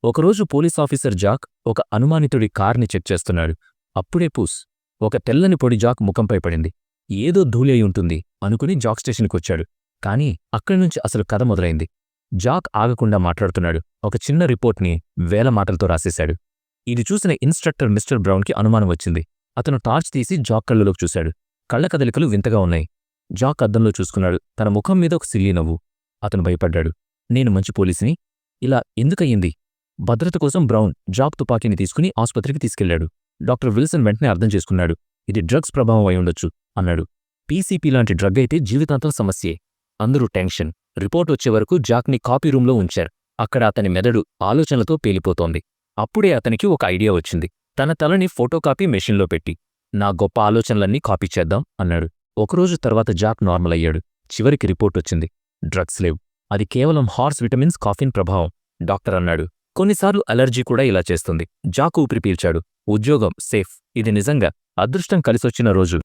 ఒకరోజు police officer Jack ఒక అనుమానితుడి కార్ని చెక్ చేస్తున్నాడు. అప్పుడే పూస్ ఒక తెల్లని పొడి జాక్ ముఖంపై పడింది. ఏదో ధూళి అయి ఉంటుంది అనుకుని జాక్ స్టేషన్కొచ్చాడు. కాని అక్కడినుంచి అసలు కథ మొదలైంది. జాక్ ఆగకుండా మాట్లాడుతున్నాడు. ఒక చిన్న రిపోర్ట్ని వేల మాటలతో రాసేశాడు. ఇది చూసిన ఇన్స్ట్రక్టర్ మిస్టర్ బ్రౌన్కి అనుమానం వచ్చింది. అతను టార్చ్ తీసి జాక్ కళ్ళలోకి చూశాడు. కళ్ల కదలికలు వింతగా ఉన్నాయి. జాక్ అద్దంలో చూసుకున్నాడు. తన ముఖం మీద ఒక సిల్లీ నవ్వు. అతను భయపడ్డాడు. నేను మంచి పోలీసుని? ఇలా ఎందుకయ్యింది? భద్రత కోసం బ్రౌన్ జాక్ తుపాకీని తీసుకుని ఆసుపత్రికి తీసుకెళ్లాడు. డాక్టర్ విల్సన్ వెంటనే అర్థం చేసుకున్నాడు. ఇది డ్రగ్స్ ప్రభావం అయి ఉండొచ్చు అన్నాడు. పీసీపీ లాంటి డ్రగ్ అయితే జీవితాంతం సమస్యే. అందరూ టెన్షన్. రిపోర్ట్ వచ్చే వరకు జాక్ని కాపీ రూంలో ఉంచారు. అక్కడ అతని మెదడు ఆలోచనలతో పేలిపోతోంది. అప్పుడే అతనికి ఒక ఐడియా వచ్చింది. తన తలని ఫోటోకాపీ మెషిన్లో పెట్టి నా గొప్ప ఆలోచనలన్నీ కాపీ చేద్దాం అన్నాడు. ఒకరోజు తర్వాత జాక్ నార్మల్ అయ్యాడు. చివరికి రిపోర్ట్ వచ్చింది. డ్రగ్స్ లేవు. అది కేవలం హార్స్ విటమిన్స్ కాఫీన్ ప్రభావం. డాక్టర్ అన్నాడు. కొన్నిసార్లు అలర్జీ కూడా ఇలా చేస్తుంది. జాక్ ఊపిరి పీల్చాడు. ఉద్యోగం సేఫ్. ఇది నిజంగా అదృష్టం కలిసొచ్చిన రోజు.